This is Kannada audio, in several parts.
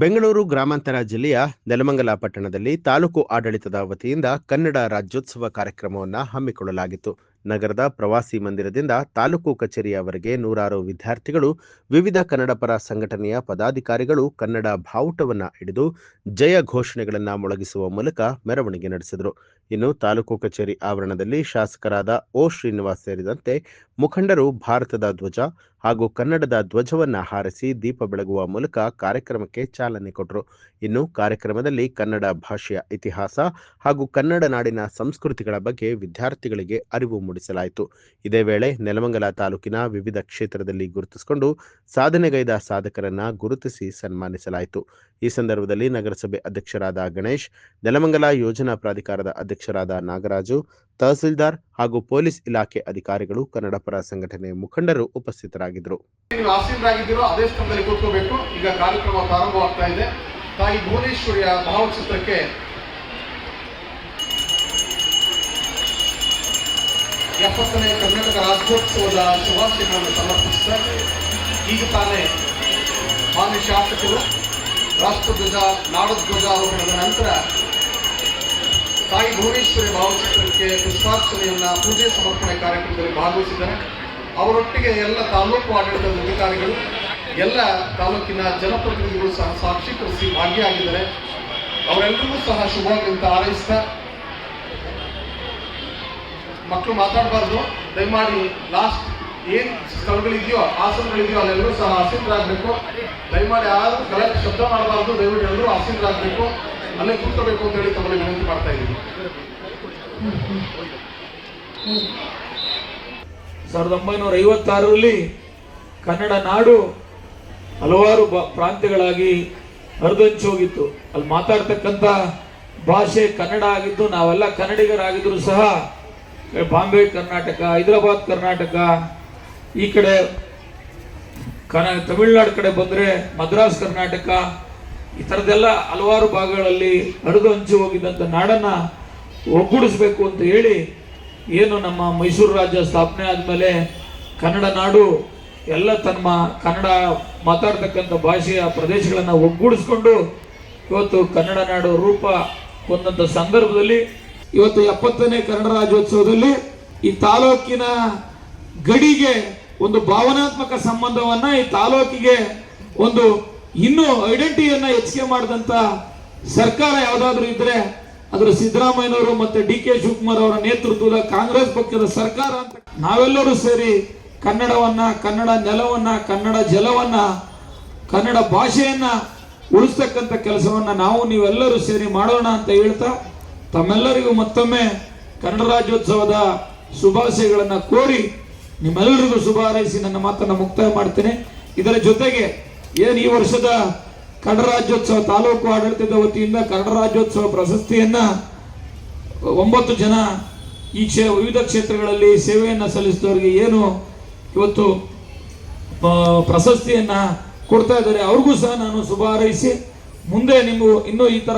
ಬೆಂಗಳೂರು ಗ್ರಾಮಾಂತರ ಜಿಲ್ಲೆಯ ನೆಲಮಂಗಲ ಪಟ್ಟಣದಲ್ಲಿ ತಾಲೂಕು ಆಡಳಿತದ ವತಿಯಿಂದ ಕನ್ನಡ ರಾಜ್ಯೋತ್ಸವ ಕಾರ್ಯಕ್ರಮವನ್ನು ಹಮ್ಮಿಕೊಳ್ಳಲಾಗಿತ್ತು. ನಗರದ ಪ್ರವಾಸಿ ಮಂದಿರದಿಂದ ತಾಲೂಕು ಕಚೇರಿಯವರೆಗೆ ನೂರಾರು ವಿದ್ಯಾರ್ಥಿಗಳು, ವಿವಿಧ ಕನ್ನಡ ಪರ ಸಂಘಟನೆಯ ಪದಾಧಿಕಾರಿಗಳು ಕನ್ನಡ ಬಾವುಟವನ್ನು ಹಿಡಿದು ಜಯ ಘೋಷಣೆಗಳನ್ನು ಮೊಳಗಿಸುವ ಮೂಲಕ ಮೆರವಣಿಗೆ ನಡೆಸಿದರು. ಇನ್ನು ತಾಲೂಕು ಕಚೇರಿ ಆವರಣದಲ್ಲಿ ಶಾಸಕರಾದ ಓ ಶ್ರೀನಿವಾಸ್ ಸೇರಿದಂತೆ ಮುಖಂಡರು ಭಾರತದ ಧ್ವಜ ಹಾಗೂ ಕನ್ನಡದ ಧ್ವಜವನ್ನ ಹಾರಿಸಿ ದೀಪ ಬೆಳಗುವ ಮೂಲಕ ಕಾರ್ಯಕ್ರಮಕ್ಕೆ ಚಾಲನೆ ಕೊಟ್ಟರು. ಇನ್ನು ಕಾರ್ಯಕ್ರಮದಲ್ಲಿ ಕನ್ನಡ ಭಾಷೆಯ ಇತಿಹಾಸ ಹಾಗೂ ಕನ್ನಡ ನಾಡಿನ ಸಂಸ್ಕೃತಿಗಳ ಬಗ್ಗೆ ವಿದ್ಯಾರ್ಥಿಗಳಿಗೆ ಅರಿವು ಮೂಡಿಸಲಾಯಿತು. ಇದೇ ವೇಳೆ ನೆಲಮಂಗಲ ತಾಲೂಕಿನ ವಿವಿಧ ಕ್ಷೇತ್ರದಲ್ಲಿ ಗುರುತಿಸಿಕೊಂಡು ಸಾಧನೆಗೈದ ಸಾಧಕರನ್ನ ಗುರುತಿಸಿ ಸನ್ಮಾನಿಸಲಾಯಿತು. ಈ ಸಂದರ್ಭದಲ್ಲಿ ನಗರಸಭೆ ಅಧ್ಯಕ್ಷರಾದ ಗಣೇಶ್, ನೆಲಮಂಗಲ ಯೋಜನಾ ಪ್ರಾಧಿಕಾರದ ಅಧ್ಯಕ್ಷರಾದ ನಾಗರಾಜು, ತಹಸೀಲ್ದಾರ್ ಹಾಗೂ ಪೊಲೀಸ್ ಇಲಾಖೆ ಅಧಿಕಾರಿಗಳು, ಕನ್ನಡ ಪರ ಸಂಘಟನೆ ಮುಖಂಡರು ಉಪಸ್ಥಿತರಾಗಿದ್ದರು. ನೀವು ಆಸೀನರಾಗಿದ್ದೀರೋ ಅದೇ ಸ್ಥಳದಲ್ಲಿ ಕೂತ್ಕೋಬೇಕು. ಈಗ ಕಾರ್ಯಕ್ರಮ ಪ್ರಾರಂಭವಾಗ್ತಾ ಇದೆ. ತಾಯಿ ಭುವನೇಶ್ವರಿಯ ಭಾವಚಿತ್ರಕ್ಕೆ ಎಪ್ಪತ್ತನೇ ಕರ್ನಾಟಕ ರಾಜ್ಯೋತ್ಸವದ ಶುಭಾಶಯಗಳನ್ನು ಸಮರ್ಪಿಸುತ್ತಾರೆ. ಈಗ ತಾನೇ ಮಾನ್ಯ ಶಾಸಕರು ರಾಷ್ಟ್ರಧ್ವಜ, ನಾಡಧ್ವಜಾರೋಹಣದ ನಂತರ ತಾಯಿ ಭುವನೇಶ್ವರಿ ಭಾವಚಿತ್ರಕ್ಕೆ ಪುಷ್ಪಾರ್ಚನೆಯನ್ನ ಪೂಜೆ ಸಮರ್ಪಣೆ ಕಾರ್ಯಕ್ರಮದಲ್ಲಿ ಭಾಗವಹಿಸಿದ್ದಾರೆ. ಅವರೊಟ್ಟಿಗೆ ಎಲ್ಲ ತಾಲೂಕು ಆಡಳಿತದ ಅಧಿಕಾರಿಗಳು, ಎಲ್ಲ ತಾಲೂಕಿನ ಜನಪ್ರತಿನಿಧಿಗಳು ಸಹ ಸಾಕ್ಷೀಕರಿಸಿ ಭಾಗಿಯಾಗಿದ್ದಾರೆ. ಅವರೆಲ್ಲರಿಗೂ ಸಹ ಶುಭವಾಗಿ ಅಂತ ಹಾರೈಸ್ತಾ, ಮಕ್ಕಳು ಮಾತಾಡಬಾರ್ದು, ದಯಮಾಡಿ ಲಾಸ್ಟ್ ಏನ್ ಸ್ಥಳಗಳಿದೆಯೋ, ಆಸನಗಳಿದೆಯೋ ಅಲ್ಲೆಲ್ಲರೂ ಸಹ ಆಸೀನರಾಗಬೇಕು. ದಯಮಾಡಿ ಯಾರು ಕಲೆಕ್ಟ್ ಶಬ್ದ ಮಾಡಬಾರ್ದು, ದಯವಿಟ್ಟು ಎಲ್ಲರೂ ಆಸೀನರಾಗಬೇಕು, ಅಲ್ಲೇ ಕೂತ್ಕೋಬೇಕು ಅಂತ ಹೇಳಿ ತಮ್ಮಲ್ಲಿ ವಿನಂತಿ ಮಾಡ್ತಾ ಇದ್ದೀವಿ. 1956ರಲ್ಲಿ ಕನ್ನಡ ನಾಡು ಹಲವಾರು ಪ್ರಾಂತ್ಯಗಳಾಗಿ ಹರಿದೊಂಚಿ ಹೋಗಿತ್ತು. ಅಲ್ಲಿ ಮಾತಾಡ್ತಕ್ಕಂಥ ಭಾಷೆ ಕನ್ನಡ ಆಗಿದ್ದು, ನಾವೆಲ್ಲ ಕನ್ನಡಿಗರಾಗಿದ್ರು ಸಹ ಬಾಂಬೆ ಕರ್ನಾಟಕ, ಹೈದರಾಬಾದ್ ಕರ್ನಾಟಕ, ಈ ಕಡೆ ತಮಿಳುನಾಡು ಕಡೆ ಬಂದರೆ ಮದ್ರಾಸ್ ಕರ್ನಾಟಕ, ಈ ಥರದ್ದೆಲ್ಲ ಹಲವಾರು ಭಾಗಗಳಲ್ಲಿ ಹರಿದು ಹಂಚಿ ಹೋಗಿದ್ದಂಥ ನಾಡನ್ನು ಒಗ್ಗೂಡಿಸ್ಬೇಕು ಅಂತ ಹೇಳಿ ಏನು ನಮ್ಮ ಮೈಸೂರು ರಾಜ್ಯ ಸ್ಥಾಪನೆ ಆದಮೇಲೆ ಕನ್ನಡ ನಾಡು ಎಲ್ಲ ತಮ್ಮ ಕನ್ನಡ ಮಾತಾಡ್ತಕ್ಕಂಥ ಭಾಷೆಯ ಪ್ರದೇಶಗಳನ್ನು ಒಗ್ಗೂಡಿಸ್ಕೊಂಡು ಇವತ್ತು ಕನ್ನಡ ನಾಡು ರೂಪ ಹೊಂದಂಥ ಸಂದರ್ಭದಲ್ಲಿ ಇವತ್ತು 70ನೇ ಕನ್ನಡ ರಾಜ್ಯೋತ್ಸವದಲ್ಲಿ ಈ ತಾಲೂಕಿನ ಗಡಿಗೆ ಒಂದು ಭಾವನಾತ್ಮಕ ಸಂಬಂಧವನ್ನ, ಈ ತಾಲೂಕಿಗೆ ಒಂದು ಇನ್ನೂ ಐಡೆಂಟಿಟಿಯನ್ನ ಹೆಚ್ಚಿಗೆ ಮಾಡಿದಂತ ಸರ್ಕಾರ ಯಾವುದಾದ್ರೂ ಇದ್ರೆ ಅದರ ಸಿದ್ದರಾಮಯ್ಯನವರು ಮತ್ತೆ ಡಿ.ಕೆ. ಶಿವಕುಮಾರ್ ಅವರ ನೇತೃತ್ವದ ಕಾಂಗ್ರೆಸ್ ಪಕ್ಷದ ಸರ್ಕಾರ ಅಂತ. ನಾವೆಲ್ಲರೂ ಸೇರಿ ಕನ್ನಡವನ್ನ, ಕನ್ನಡ ನೆಲವನ್ನ, ಕನ್ನಡ ಜಲವನ್ನ, ಕನ್ನಡ ಭಾಷೆಯನ್ನ ಉಳಿಸ್ತಕ್ಕಂಥ ಕೆಲಸವನ್ನ ನಾವು ನೀವೆಲ್ಲರೂ ಸೇರಿ ಮಾಡೋಣ ಅಂತ ಹೇಳ್ತಾ ತಮ್ಮೆಲ್ಲರಿಗೂ ಮತ್ತೊಮ್ಮೆ ಕನ್ನಡ ರಾಜ್ಯೋತ್ಸವದ ಶುಭಾಶಯಗಳನ್ನು ಕೋರಿ ನಿಮ್ಮೆಲ್ಲರಿಗೂ ಶುಭ ಹಾರೈಸಿ ನನ್ನ ಮಾತನ್ನು ಮುಕ್ತಾಯ ಮಾಡ್ತೇನೆ. ಇದರ ಜೊತೆಗೆ ಏನು ಈ ವರ್ಷದ ಕನ್ನಡ ರಾಜ್ಯೋತ್ಸವ ತಾಲೂಕು ಆಡಳಿತದ ವತಿಯಿಂದ ಕನ್ನಡ ರಾಜ್ಯೋತ್ಸವ ಪ್ರಶಸ್ತಿಯನ್ನ 9 ಜನ ಈ ವಿವಿಧ ಕ್ಷೇತ್ರಗಳಲ್ಲಿ ಸೇವೆಯನ್ನು ಸಲ್ಲಿಸಿದವರಿಗೆ ಏನು ಇವತ್ತು ಪ್ರಶಸ್ತಿಯನ್ನ ಕೊಡ್ತಾ ಇದ್ದಾರೆ, ಅವ್ರಿಗೂ ಸಹ ನಾನು ಶುಭ ಹಾರೈಸಿ ಮುಂದೆ ನೀವು ಇನ್ನೂ ಈ ತರ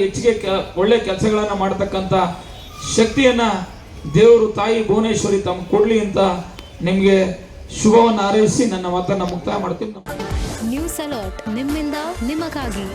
ಹೆಚ್ಚಿಗೆ ಒಳ್ಳೆ ಕೆಲಸಗಳನ್ನ ಮಾಡತಕ್ಕಂಥ ಶಕ್ತಿಯನ್ನ ದೇವರು ತಾಯಿ ಭುವನೇಶ್ವರಿ ತಮ್ಮ ಕೊಡ್ಲಿ ಅಂತ ನಿಮಗೆ ಶುಭವನ್ನು ಹಾರೈಸಿ ನನ್ನ ಮಾತನ್ನ ಮುಕ್ತಾಯ ಮಾಡ್ತೀನಿ. ನ್ಯೂಸ್ ಅಲರ್ಟ್ ನಿಮ್ಮಿಂದ ನಿಮಗಾಗಿ.